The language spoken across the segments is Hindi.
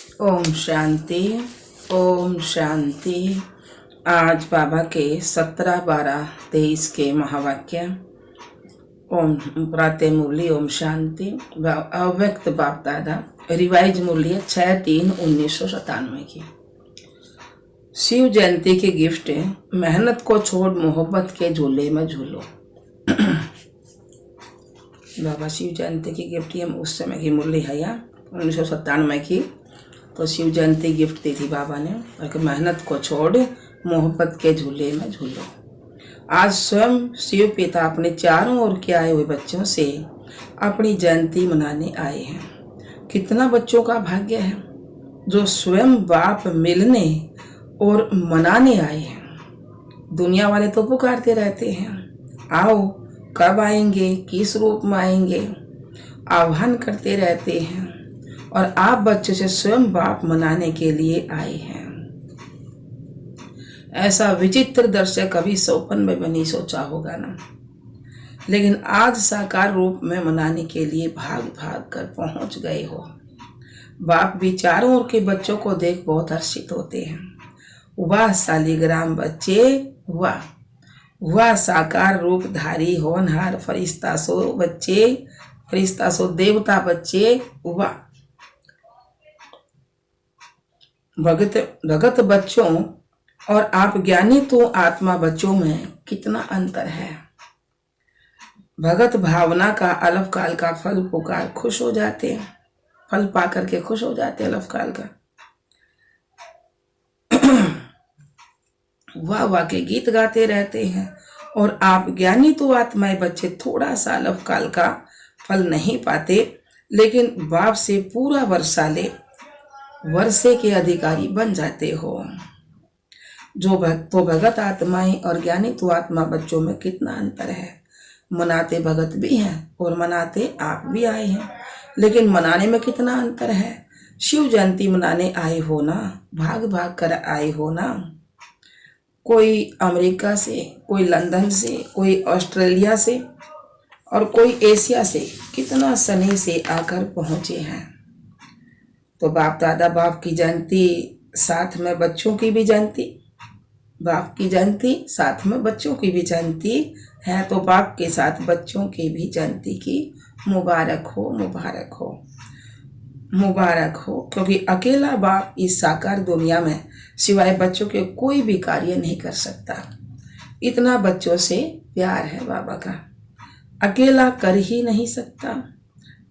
ओम शांति। ओम शांति। आज बाबा के 17-12-23 के महावाक्य। ओम प्रातः मुरली ओम शांति। अव्यक्त बाप दादा रिवाइज मुरली 6/3/1997 की। शिव जयंती की गिफ्ट। मेहनत को छोड़ मोहब्बत के झूले में झूलो। बाबा शिव जयंती की गिफ्ट हम उस समय की मुरली है या 1997 की। तो शिव जयंती गिफ्ट दी थी बाबा ने, और मेहनत को छोड़ मोहब्बत के झूले में झूलो। आज स्वयं शिव पिता अपने चारों ओर के आए हुए बच्चों से अपनी जयंती मनाने आए हैं। कितना बच्चों का भाग्य है जो स्वयं बाप मिलने और मनाने आए हैं। दुनिया वाले तो पुकारते रहते हैं, आओ कब आएंगे, किस रूप में आएंगे, आह्वान करते रहते हैं, और आप बच्चों से स्वयं बाप मनाने के लिए आए हैं। ऐसा विचित्र दृश्य कभी सपन में भी नहीं सोचा होगा ना। लेकिन आज साकार रूप में मनाने के लिए भाग भाग कर पहुंच गए हो। बाप भी चारों ओर के बच्चों को देख बहुत हर्षित होते हैं। वाह शालिग्राम बच्चे, वाह वाह साकार रूप धारी होनहार फरिश्ता सो बच्चे, फरिश्ता सो देवता बच्चे, वाह भगत बच्चों और आप ज्ञानी तो आत्मा बच्चों में कितना अंतर है। भगत भावना का अलफ काल का फल पुकार खुश हो जाते हैं, फल पा करके खुश हो जाते हैं अलफ काल का। वाह वाह के गीत गाते रहते हैं, और आप ज्ञानी तो आत्माएं बच्चे थोड़ा सा अलफ काल का फल नहीं पाते, लेकिन बाप से पूरा वर्षा ले वर्षे के अधिकारी बन जाते हो। जो भगत आत्माएं और ज्ञानी तो आत्मा बच्चों में कितना अंतर है। मनाते भगत भी हैं और मनाते आप भी आए हैं, लेकिन मनाने में कितना अंतर है। शिव जयंती मनाने आए हो ना, भाग भाग कर आए हो ना। कोई अमेरिका से, कोई लंदन से, कोई ऑस्ट्रेलिया से, और कोई एशिया से कितना स्नेह से आकर पहुंचे हैं। तो बाप दादा बाप की जयंती साथ में बच्चों की भी जयंती, बाप की जयंती साथ में बच्चों की भी जयंती है। तो बाप के साथ बच्चों की भी जयंती की मुबारक हो, मुबारक हो, मुबारक हो। क्योंकि अकेला बाप इस साकार दुनिया में सिवाय बच्चों के कोई भी कार्य नहीं कर सकता। इतना बच्चों से प्यार है बाबा का, अकेला कर ही नहीं सकता।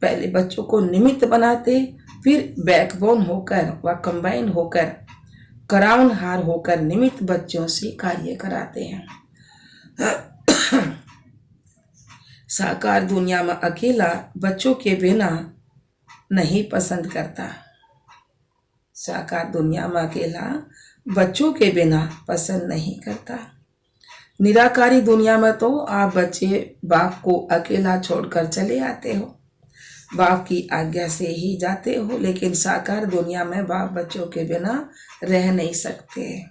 पहले बच्चों को निमित्त बनाते, फिर बैकबोन होकर व कंबाइन होकर कराउन हार होकर निमित्त बच्चों से कार्य कराते हैं। साकार दुनिया में अकेला बच्चों के बिना नहीं पसंद करता। साकार दुनिया में अकेला बच्चों के बिना पसंद नहीं करता। निराकारी दुनिया में तो आप बच्चे बाप को अकेला छोड़कर चले आते हो, बाप की आज्ञा से ही जाते हो। लेकिन साकार दुनिया में बाप बच्चों के बिना रह नहीं सकते।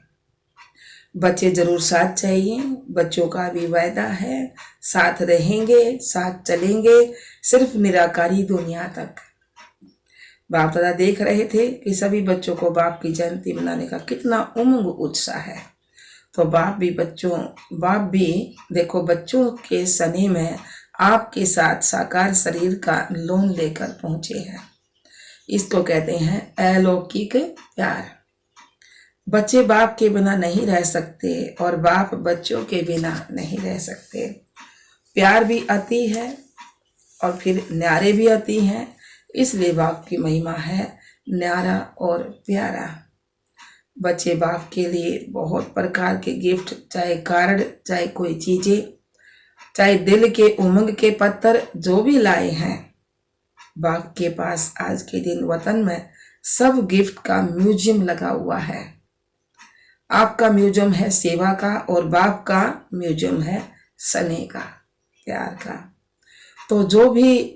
बच्चे जरूर साथ चाहिए, बच्चों का भी वायदा है, साथ रहेंगे, साथ चलेंगे, सिर्फ निराकारी दुनिया तक। बाप दादा देख रहे थे कि सभी बच्चों को बाप की जयंती मनाने का कितना उमंग उत्साह है। तो बाप भी देखो बच्चों के स्नेह में आपके साथ साकार शरीर का लोन लेकर पहुंचे हैं। इसको कहते हैं अलौकिक प्यार। बच्चे बाप के बिना नहीं रह सकते और बाप बच्चों के बिना नहीं रह सकते। प्यार भी अति है और फिर न्यारे भी अति हैं, इसलिए बाप की महिमा है न्यारा और प्यारा। बच्चे बाप के लिए बहुत प्रकार के गिफ्ट, चाहे कार्ड, चाहे कोई चीजें, चाहे दिल के उमंग के पत्थर जो भी लाए हैं, बाप के पास आज के दिन वतन में सब गिफ्ट का म्यूजियम लगा हुआ है। आपका म्यूजियम है सेवा का और बाप का म्यूजियम है स्नेह का, प्यार का। तो जो भी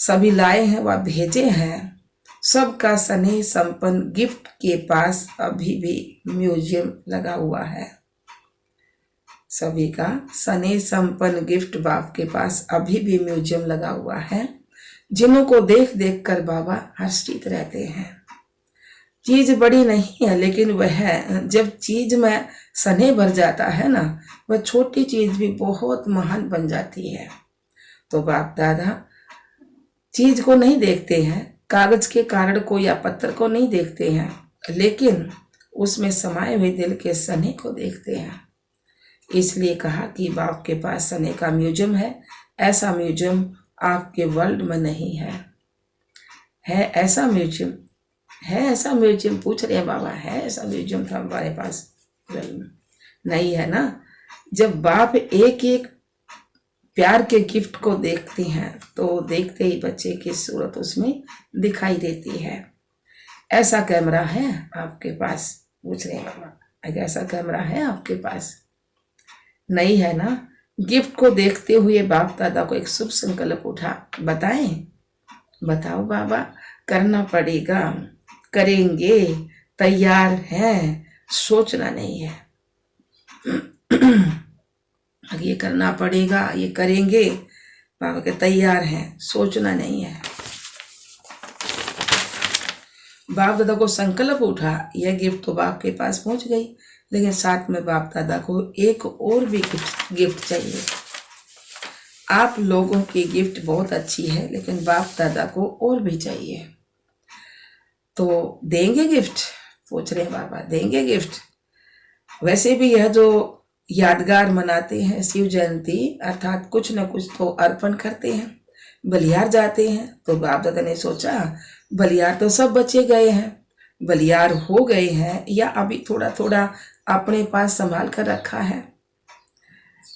सभी लाए हैं वह भेजे हैं, सबका स्नेह संपन्न गिफ्ट के पास अभी भी म्यूजियम लगा हुआ है। सभी का स्नेह संपन्न गिफ्ट बाप के पास अभी भी म्यूजियम लगा हुआ है, जिन्हों को देख देख कर बाबा हर्षित रहते हैं। चीज बड़ी नहीं है, लेकिन वह जब चीज में सने भर जाता है ना, वह छोटी चीज भी बहुत महान बन जाती है। तो बाप दादा चीज को नहीं देखते हैं, कागज के कारण को या पत्थर को नहीं देखते हैं, लेकिन उसमें समाये हुए दिल के सने को देखते हैं। इसलिए कहा कि बाप के पास सने का म्यूजियम है। ऐसा म्यूजियम आपके वर्ल्ड में नहीं है। ऐसा म्यूजियम? है ऐसा म्यूजियम? पूछ रहे हैं बाबा, है ऐसा म्यूजियम था हमारे पास? नहीं है ना। जब बाप एक एक प्यार के गिफ्ट को देखते हैं तो देखते ही बच्चे की सूरत उसमें दिखाई देती है। ऐसा कैमरा है आपके पास? पूछ रहे हैं बाबा, ऐसा कैमरा है आपके पास? नहीं है ना। गिफ्ट को देखते हुए बाप दादा को एक शुभ संकल्प उठा। बताएं? बताओ बाबा। करना पड़ेगा, करेंगे, तैयार हैं, सोचना नहीं है। ये करना पड़ेगा, ये करेंगे, बाबा के तैयार हैं, सोचना नहीं है। बाप दादा को संकल्प उठा, यह गिफ्ट तो बाप के पास पहुंच गई, लेकिन साथ में बाप दादा को एक और भी गिफ्ट चाहिए। आप लोगों की गिफ्ट बहुत अच्छी है, लेकिन बाप दादा को और भी चाहिए। तो देंगे गिफ्ट? पूछ रहे हैं बाबा, देंगे गिफ्ट? वैसे भी यह जो यादगार मनाते हैं शिव जयंती, अर्थात कुछ न कुछ तो अर्पण करते हैं, बलियार जाते हैं। तो बाप दादा ने सोचा बलियार तो सब बच्चे गए हैं, बलियार हो गए हैं या अभी थोड़ा थोड़ा अपने पास संभाल कर रखा है,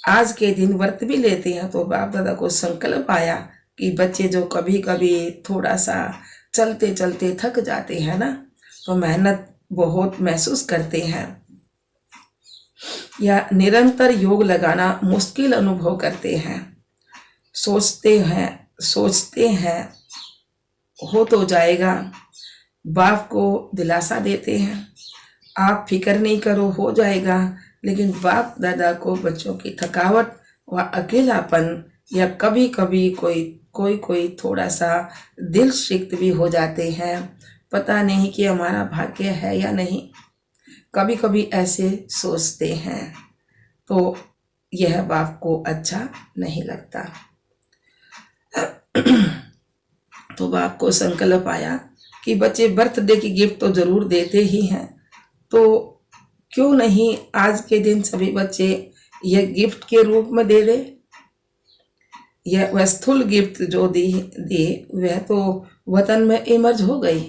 आज के दिन व्रत भी लेते हैं। तो बाप दादा को संकल्प आया कि बच्चे जो कभी कभी थोड़ा सा चलते चलते थक जाते हैं ना, तो मेहनत बहुत महसूस करते हैं या निरंतर योग लगाना मुश्किल अनुभव करते हैं, सोचते हैं हो तो जाएगा। बाप को दिलासा देते हैं, आप फिक्र नहीं करो, हो जाएगा। लेकिन बाप दादा को बच्चों की थकावट व अकेलापन या कभी कभी कोई थोड़ा सा दिल सिक्त भी हो जाते हैं। पता नहीं कि हमारा भाग्य है या नहीं, कभी कभी ऐसे सोचते हैं। तो यह बाप को अच्छा नहीं लगता। तो बाप को संकल्प आया कि बच्चे बर्थडे की गिफ्ट तो जरूर देते ही हैं, तो क्यों नहीं आज के दिन सभी बच्चे यह गिफ्ट के रूप में दे दे। यह वस्तुल गिफ्ट जो दी वह तो वतन में इमर्ज हो गई,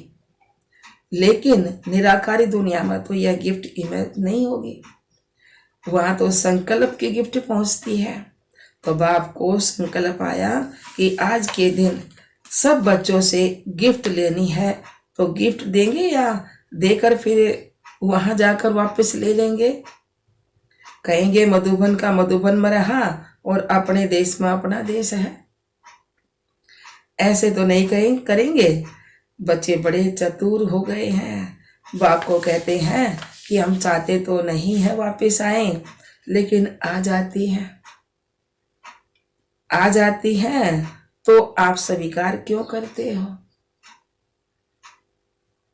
लेकिन निराकारी दुनिया में तो यह गिफ्ट इमर्ज नहीं होगी, वहां तो संकल्प की गिफ्ट पहुंचती है। तो बाप को संकल्प आया कि आज के दिन सब बच्चों से गिफ्ट लेनी है, तो गिफ्ट देंगे या देकर फिर वहां जाकर वापस ले लेंगे। कहेंगे मधुबन का मधुबन में रहा और अपने देश में अपना देश है। ऐसे तो नहीं करेंगे। बच्चे बड़े चतुर हो गए हैं, बाप को कहते हैं कि हम चाहते तो नहीं है वापस आए, लेकिन आ जाती हैं तो आप स्वीकार क्यों करते हो।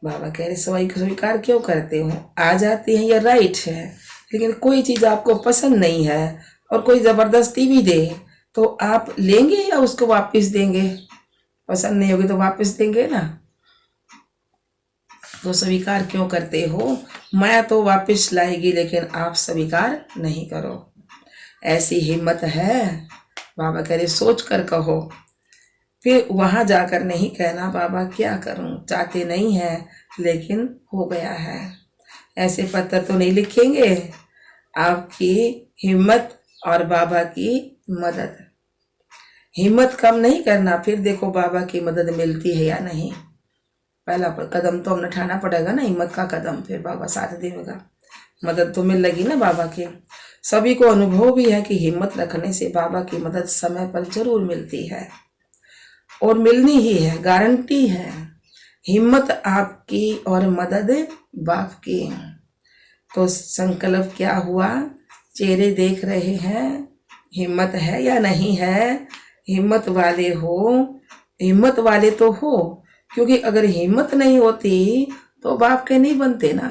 बाबा कह रहे स्वीकार क्यों करते हो, आ जाती है, ये राइट है। लेकिन कोई चीज आपको पसंद नहीं है और कोई जबरदस्ती भी दे तो आप लेंगे या उसको वापस देंगे? पसंद नहीं होगी तो वापस देंगे ना। तो स्वीकार क्यों करते हो, माया तो वापस लाएगी, लेकिन आप स्वीकार नहीं करो। ऐसी हिम्मत है। बाबा कह रहे सोच कर कहो, फिर वहां जाकर नहीं कहना बाबा क्या करूं, चाहते नहीं है लेकिन हो गया है। ऐसे पत्र तो नहीं लिखेंगे। आपकी हिम्मत और बाबा की मदद, हिम्मत कम नहीं करना, फिर देखो बाबा की मदद मिलती है या नहीं। पहला कदम तो हमने उठाना पड़ेगा ना, हिम्मत का कदम, फिर बाबा साथ देगा, मदद तो मिल लगी ना बाबा की। सभी को अनुभव भी है कि हिम्मत रखने से बाबा की मदद समय पर जरूर मिलती है और मिलनी ही है, गारंटी है। हिम्मत आपकी और मदद बाप की। तो संकल्प क्या हुआ, चेहरे देख रहे हैं, हिम्मत है या नहीं है। हिम्मत वाले हो, हिम्मत वाले तो हो, क्योंकि अगर हिम्मत नहीं होती तो बाप के नहीं बनते ना,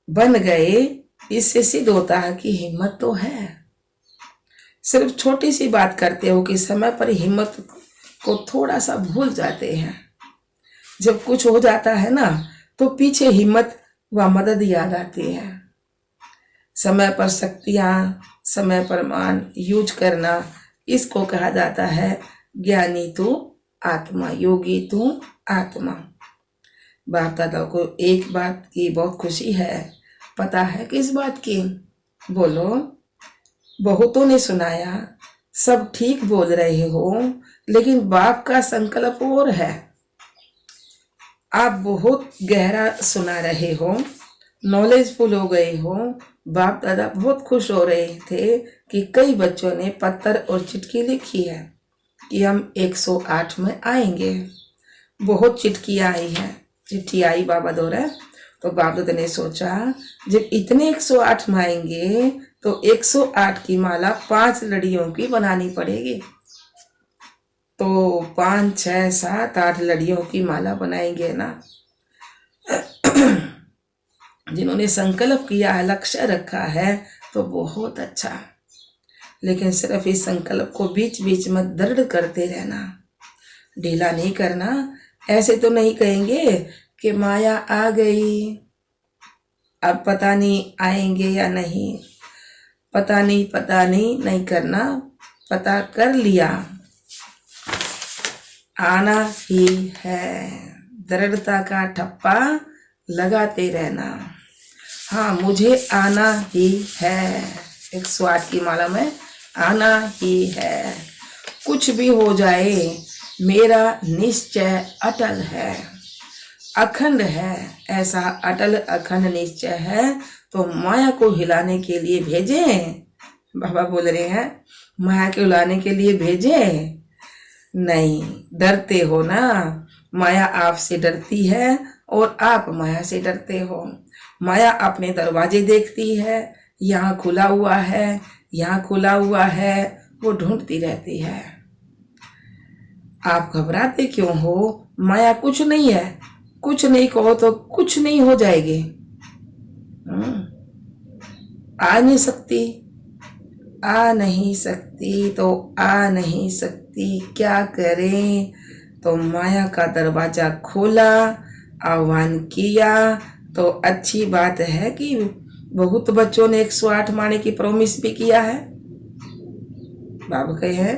बन गए। इससे सिद्ध होता है कि हिम्मत तो है। सिर्फ छोटी सी बात करते हो कि समय पर हिम्मत को थोड़ा सा भूल जाते हैं। जब कुछ हो जाता है ना तो पीछे हिम्मत व मदद याद आती है। समय पर शक्तियां, समय पर मान यूज करना, इसको कहा जाता है ज्ञानी तू आत्मा, योगी तू आत्मा। बाप दादा को एक बात की बहुत खुशी है, पता है किस बात की? बोलो। बहुतों ने सुनाया, सब ठीक बोल रहे हो, लेकिन बाप का संकल्प और है। आप बहुत गहरा सुना रहे हो, नॉलेजफुल हो गए हो। बाप दादा बहुत खुश हो रहे थे कि कई बच्चों ने पत्थर और चिट्ठी लिखी है कि हम 108 में आएंगे। बहुत चिट्ठियाँ आई हैं, चिट्ठी आई बाबा द्वारा। तो बाप दादा ने सोचा जब इतने 108 में आएंगे तो 108 की माला 5 लड़ियों की बनानी पड़ेगी। तो 5, 6, 7, 8 लड़ियों की माला बनाएंगे ना। जिन्होंने संकल्प किया है, लक्ष्य रखा है, तो बहुत अच्छा। लेकिन सिर्फ इस संकल्प को बीच बीच में दृढ़ करते रहना, ढीला नहीं करना। ऐसे तो नहीं कहेंगे कि माया आ गई, अब पता नहीं आएंगे या नहीं, पता नहीं नहीं करना। पता कर लिया, आना ही है। दृढ़ता का ठप्पा लगाते रहना। हाँ, मुझे आना ही है, 108 की माला में आना ही है। कुछ भी हो जाए, मेरा निश्चय अटल है, अखंड है। ऐसा अटल अखंड निश्चय है तो माया को हिलाने के लिए भेजे। बाबा बोल रहे हैं माया को हिलाने के लिए भेजे नहीं। डरते हो ना, माया आपसे डरती है और आप माया से डरते हो। माया अपने दरवाजे देखती है, यहाँ खुला हुआ है, यहाँ खुला हुआ है, वो ढूंढती रहती है। आप घबराते क्यों हो? माया कुछ नहीं है, कुछ नहीं कहो तो कुछ नहीं हो जाएगी। आ नहीं सकती, आ नहीं सकती तो आ नहीं सकती, क्या करें? तो माया का दरवाजा खोला, आह्वान किया। तो अच्छी बात है कि बहुत बच्चों ने 108 माने की प्रॉमिस भी किया है, बाबा कहे हैं।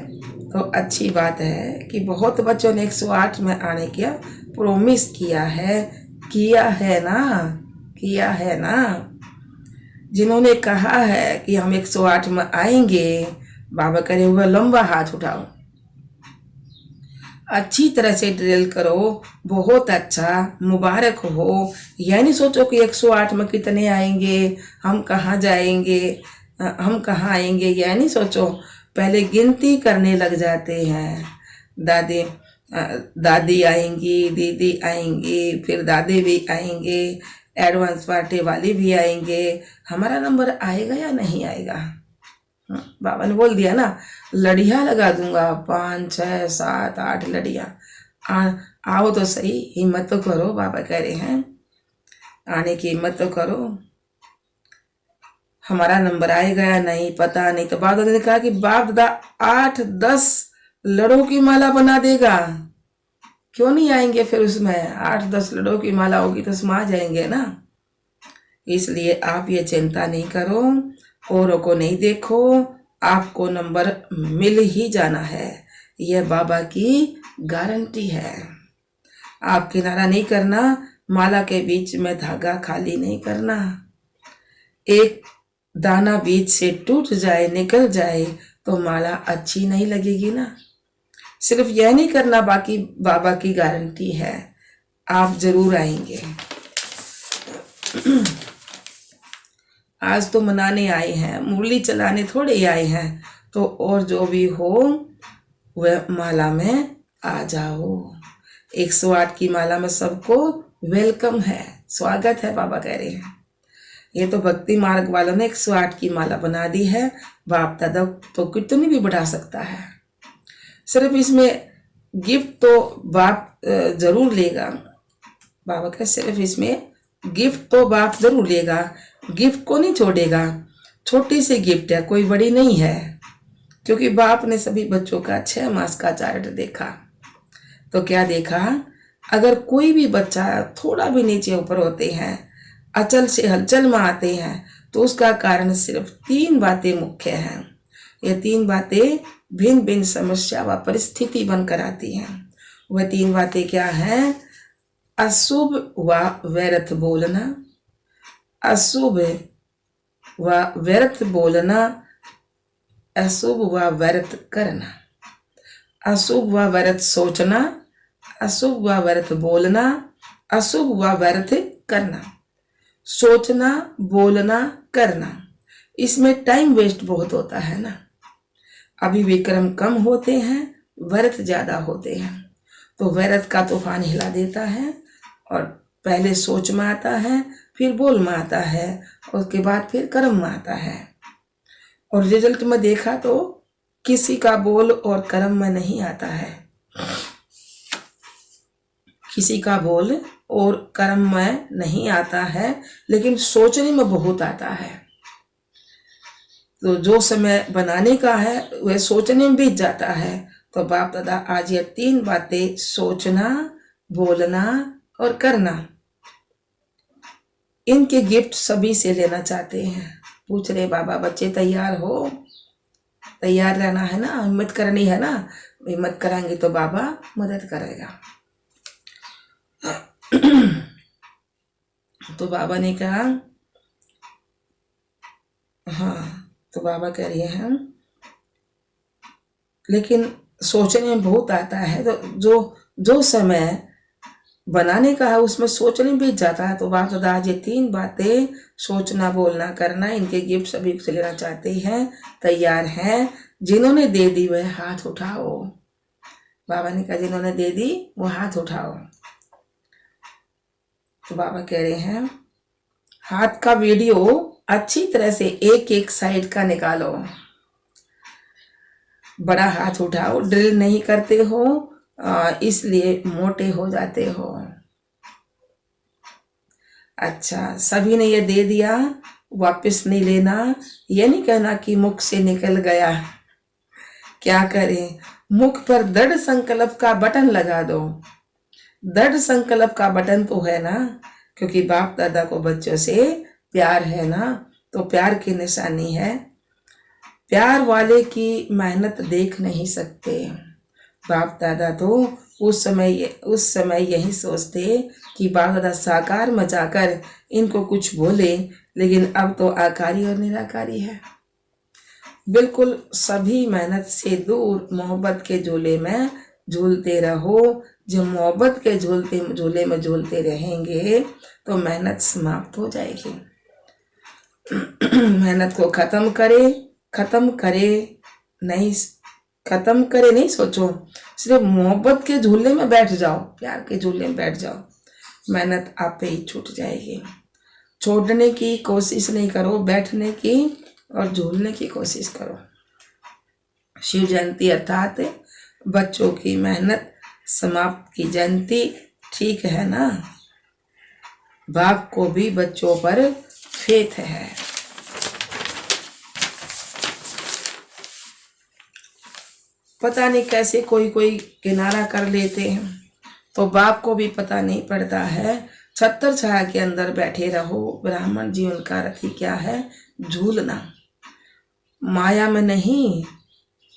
तो अच्छी बात है कि बहुत बच्चों ने 108 में आने का प्रॉमिस किया है। किया है ना, किया है ना। जिन्होंने कहा है कि हम 108 में आएंगे, बाबा करे हुए लंबा हाथ उठाओ। अच्छी तरह से ड्रिल करो, बहुत अच्छा, मुबारक हो। यह नहीं सोचो कि 108 में कितने आएंगे, हम कहाँ जाएंगे, हम कहाँ आएंगे, यह नहीं सोचो। पहले गिनती करने लग जाते हैं। दादी आएंगी, दीदी आएंगी, फिर दादी भी आएंगे, एडवांस पार्टी वाली भी आएंगे। हमारा नंबर आएगा या नहीं आएगा? बाबा ने बोल दिया ना, लड़ियाँ लगा दूंगा, 5, 6, 7, 8 लड़ियाँ। आओ तो सही, हिम्मत तो करो। बाबा कह रहे हैं आने की हिम्मत तो करो। हमारा नंबर आएगा या नहीं पता नहीं। तो बाप दादा ने कहा कि बाप दादा 8-10 लड़ों की माला बना देगा, क्यों नहीं आएंगे? फिर उसमें 8-10 लड़ों की माला होगी तो उसमें आ जाएंगे ना। इसलिए आप ये चिंता नहीं करो, औरों को नहीं देखो, आपको नंबर मिल ही जाना है। यह बाबा की गारंटी है। आप किनारा नहीं करना, माला के बीच में धागा खाली नहीं करना। एक दाना बीच से टूट जाए, निकल जाए तो माला अच्छी नहीं लगेगी ना। सिर्फ यह नहीं करना, बाकी बाबा की गारंटी है आप जरूर आएंगे। आज तो मनाने आए हैं, मुरली चलाने थोड़े ही आए हैं। तो और जो भी हो वह माला में आ जाओ। 108 की माला में सबको वेलकम है, स्वागत है, बाबा कह रहे हैं। ये तो भक्ति मार्ग वालों ने 108 की माला बना दी है। बाप दादा तो कितनी भी बढ़ा सकता है। सिर्फ इसमें गिफ्ट तो बाप जरूर लेगा, बाबा का सिर्फ इसमें गिफ्ट तो बाप जरूर लेगा, गिफ्ट को नहीं छोड़ेगा। छोटी सी गिफ्ट है, कोई बड़ी नहीं है, क्योंकि बाप ने सभी बच्चों का 6 मास का चार्ट देखा। तो क्या देखा, अगर कोई भी बच्चा थोड़ा भी नीचे ऊपर होते हैं, अचल से हलचल में आते हैं, तो उसका कारण सिर्फ 3 बातें मुख्य हैं। ये 3 बातें भिन्न भिन्न समस्या व परिस्थिति बनकर आती हैं। वह 3 बातें क्या हैं? अशुभ व व्यर्थ बोलना, अशुभ व व्यर्थ बोलना, अशुभ व व्यर्थ करना, अशुभ व व्यर्थ सोचना, अशुभ व व्यर्थ बोलना, अशुभ व व्यर्थ करना। सोचना, बोलना, करना, इसमें टाइम वेस्ट बहुत होता है ना। अभी विक्रम कम होते हैं, व्यर्थ ज्यादा होते हैं। तो व्यर्थ का तूफान हिला देता है और पहले सोच में आता है, फिर बोल में आता है, उसके बाद फिर कर्म में आता है। और रिजल्ट में देखा तो किसी का बोल और कर्म में नहीं आता है, किसी का बोल और कर्म में नहीं आता है, लेकिन सोचने में बहुत आता है। तो जो समय बनाने का है वह सोचने में बीत जाता है। तो बाप दादा आज ये 3 बातें, सोचना, बोलना और करना, इनके गिफ्ट सभी से लेना चाहते हैं। पूछ रहे बाबा बच्चे तैयार हो? तैयार रहना है ना, हिम्मत करनी है ना। हिम्मत कराएंगे तो बाबा मदद करेगा। तो बाबा ने कहा, हाँ, तो बाबा कह रहे हैं लेकिन सोचने में बहुत आता है। तो जो समय बनाने का है उसमें सोचने में बीत जाता है। तो बाप दादा आज ये 3 बातें, सोचना, बोलना, करना, इनके गिफ्ट सभी से लेना चाहते हैं। तैयार हैं? जिन्होंने दे दी वह हाथ उठाओ। बाबा ने कहा जिन्होंने दे दी वो हाथ उठाओ। तो बाबा कह रहे हैं हाथ का वीडियो अच्छी तरह से एक एक साइड का निकालो। बड़ा हाथ उठाओ, ड्रिल नहीं करते हो इसलिए मोटे हो जाते हो। अच्छा, सभी ने ये दे दिया, वापस नहीं लेना। ये नहीं कहना कि मुख से निकल गया। क्या करें? मुख पर दृढ़ संकल्प का बटन लगा दो। दृढ़ संकल्प का बटन तो है ना, क्योंकि बाप दादा को बच्चों से प्यार है ना, तो प्यार की निशानी है। प्यार वाले की मेहनत देख नहीं सकते। बाप दादा तो उस समय यही सोचते कि बाप दादा साकार में जाकर इनको कुछ बोले, लेकिन अब तो आकारी और निराकारी है। बिल्कुल सभी मेहनत से दूर मोहब्बत के झूले में झूलते रहो। जब मोहब्बत के झूले में झूलते रहेंगे तो मेहनत समाप्त हो जाएगी। मेहनत को खत्म करे नहीं सोचो, सिर्फ मोहब्बत के झूले में बैठ जाओ, प्यार के झूले में बैठ जाओ, मेहनत आप पे ही छूट जाएगी। छोड़ने की कोशिश नहीं करो, बैठने की और झूलने की कोशिश करो। शिव जयंती अर्थात बच्चों की मेहनत समाप्त की जयंती, ठीक है ना। बाप को भी बच्चों पर फेथ है। पता नहीं कैसे कोई किनारा कर लेते हैं, तो बाप को भी पता नहीं पड़ता है। छत्र छाया के अंदर बैठे रहो। ब्राह्मण जीवन का रथी क्या है? झूलना। माया में नहीं,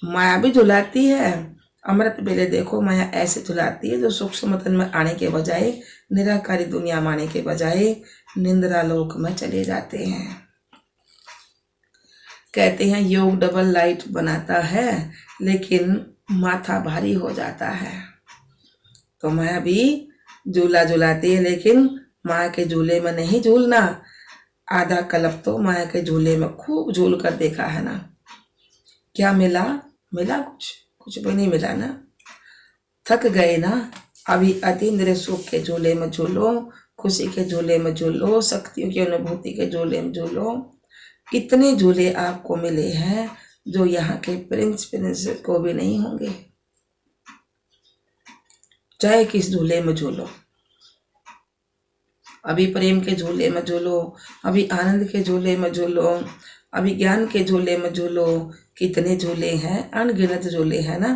माया भी झुलाती है। अमृत बेले देखो माया ऐसे झुलाती है जो सूक्ष्म तन में आने के बजाय, निराकारी दुनिया में आने के बजाय निंद्रा लोक में चले जाते हैं। कहते हैं योग डबल लाइट बनाता है, लेकिन माथा भारी हो जाता है। तो माया भी झूला झुलाती है, लेकिन माया के झूले में नहीं झूलना। आधा कल्प तो माया के झूले में खूब झूल कर देखा है ना। क्या मिला? कुछ भी नहीं मिला ना। थक गए ना। अभी अतीन्द्रिय सुख के झूले में झूलो, खुशी के झूले में झूलो, शक्तियों की अनुभूति के झूले में झूलो। इतने झूले आपको मिले हैं जो यहाँ के प्रिंस को भी नहीं होंगे। चाहे किस झूले में झूलो, अभी प्रेम के झूले में झूलो, अभी आनंद के झूले में झूलो, अभी ज्ञान के झूले में झूलो। कितने झूले हैं, अनगिनत झूले हैं ना।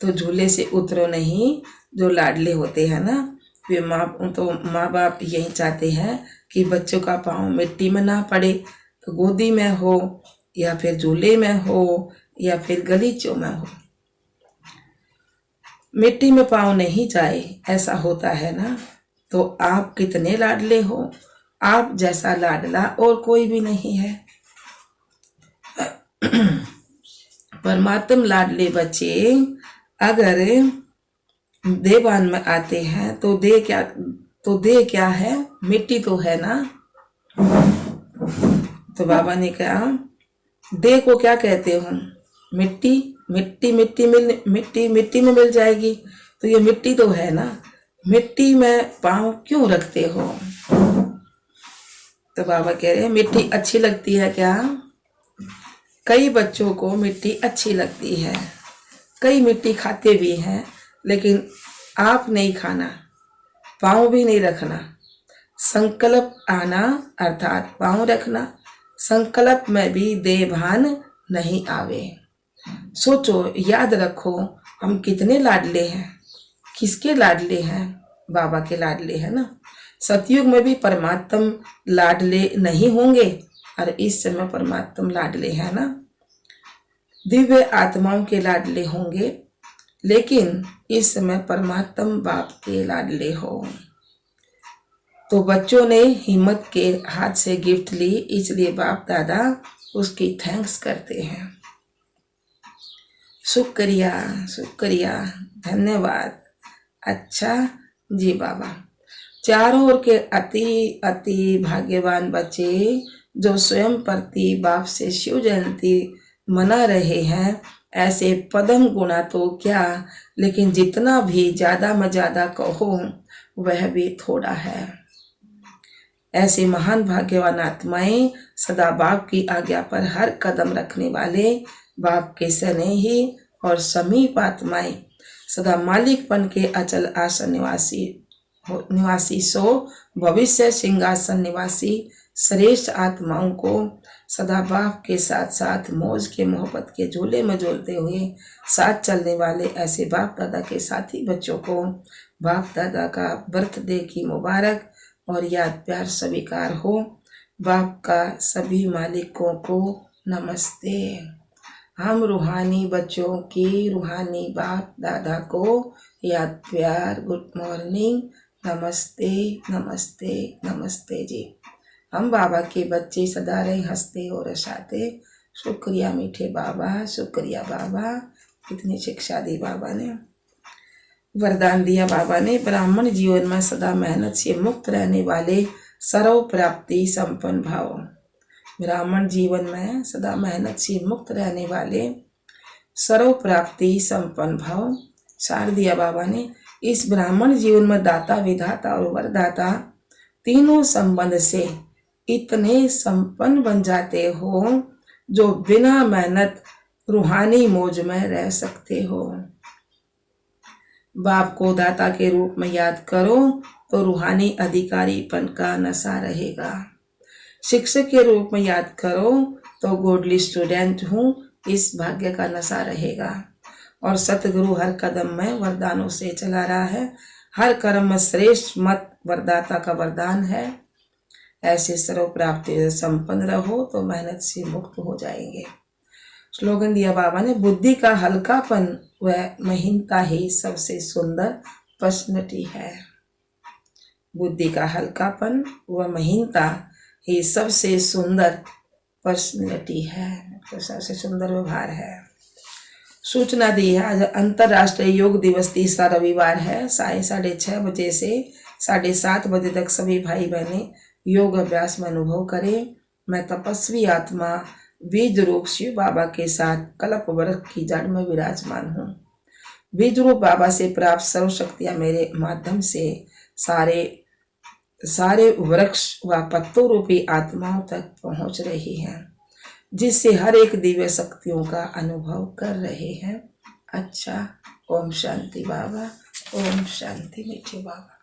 तो झूले से उतरो नहीं। जो लाडले होते हैं ना, वे माँ बाप यही चाहते हैं कि बच्चों का पाँव मिट्टी में ना पड़े। तो गोदी में हो या फिर झूले में हो या फिर गलीचों में हो, मिट्टी में पाँव नहीं जाए, ऐसा होता है ना। तो आप कितने लाडले हो, आप जैसा लाडला और कोई भी नहीं है। परमात्म लाडले बच्चे अगर देवान में आते हैं तो दे क्या है, मिट्टी तो है ना। तो बाबा ने कहा दे को क्या कहते हो, मिट्टी। मिट्टी में मिल जाएगी। तो ये मिट्टी तो है ना, मिट्टी में पाँव क्यों रखते हो। तो बाबा कह रहे हैं मिट्टी अच्छी लगती है क्या। कई बच्चों को मिट्टी अच्छी लगती है, कई मिट्टी खाते भी हैं, लेकिन आप नहीं खाना, पाँव भी नहीं रखना। संकल्प आना अर्थात पाँव रखना, संकल्प में भी देभान नहीं आवे। सोचो, याद रखो, हम कितने लाडले हैं। किसके लाडले हैं, बाबा के लाडले हैं ना। सतयुग में भी परमात्म लाडले नहीं होंगे और इस समय परमात्म लाडले हैं ना। दिव्य आत्माओं के लाडले होंगे, लेकिन इस समय परमात्म बाप के लाडले हो। तो बच्चों ने हिम्मत के हाथ से गिफ्ट ली, इसलिए बाप दादा उसकी थैंक्स करते हैं। शुक्रिया शुक्रिया, धन्यवाद। अच्छा जी बाबा। चारों ओर के अति अति भाग्यवान बच्चे जो स्वयं प्रति बाप से शिव जयंती मना रहे हैं, ऐसे पदम गुणा तो क्या, लेकिन जितना भी ज्यादा में ज्यादा कहो वह भी थोड़ा है। ऐसे महान भाग्यवान आत्माएं सदा बाप की आज्ञा पर हर कदम रखने वाले बाप के स्नेही और समीप आत्माएं सदा मालिकपन के अचल आसन निवासी सो भविष्य सिंहासन निवासी श्रेष्ठ आत्माओं को सदा बाप के साथ साथ मौज के मोहब्बत के झूले में झूलते हुए साथ चलने वाले ऐसे बाप दादा के साथी बच्चों को बाप दादा का बर्थडे की मुबारक और याद प्यार स्वीकार हो। बाप का सभी मालिकों को नमस्ते। हम रूहानी बच्चों की रूहानी बाप दादा को याद प्यार गुड मॉर्निंग, नमस्ते नमस्ते नमस्ते जी। हम बाबा के बच्चे सदा रहे हंसते और हंसाते। शुक्रिया मीठे बाबा, शुक्रिया बाबा। कितनी शिक्षा दी बाबा ने, वरदान दिया बाबा ने। ब्राह्मण जीवन में सदा मेहनत से मुक्त रहने वाले सर्व प्राप्ति संपन्न भाव। ब्राह्मण जीवन में सदा मेहनत से मुक्त रहने वाले सर्व प्राप्ति संपन्न भाव सार दिया बाबा ने। इस ब्राह्मण जीवन में दाता विधाता और वरदाता तीनों संबंध से इतने संपन्न बन जाते हो जो बिना मेहनत रूहानी मौज में रह सकते हो। बाप को दाता के रूप में याद करो तो रूहानी अधिकारीपन का नशा रहेगा। शिक्षक के रूप में याद करो तो गोडली स्टूडेंट हूँ, इस भाग्य का नशा रहेगा। और सतगुरु हर कदम में वरदानों से चला रहा है, हर कर्म में श्रेष्ठ मत वरदाता का वरदान है। ऐसे सर्व प्राप्ति संपन्न रहो तो मेहनत से मुक्त हो जाएंगे। स्लोगन दिया बाबा ने, बुद्धि का हल्कापन व महीनता ही सबसे सुंदर पर्सनैलिटी है। बुद्धि का हल्कापन व महीनता ही सबसे सुंदर पर्सनैलिटी है, तो सबसे सुंदर व्यवहार है। सूचना दी है, आज अंतर्राष्ट्रीय योग दिवस तीसरा रविवार है। 6:30 बजे से 7:30 बजे तक सभी भाई बहनें योग अभ्यास में अनुभव करें। मैं तपस्वी आत्मा बीज रूप शिव बाबा के साथ कल्प वृक्ष की जड़ में विराजमान हूँ। बीज रूप बाबा से प्राप्त सर्व शक्तियाँ मेरे माध्यम से सारे वृक्ष व पत्तों रूपी आत्माओं तक पहुँच रही हैं, जिससे हर एक दिव्य शक्तियों का अनुभव कर रहे हैं। अच्छा, ओम शांति बाबा, ओम शांति मीठे बाबा।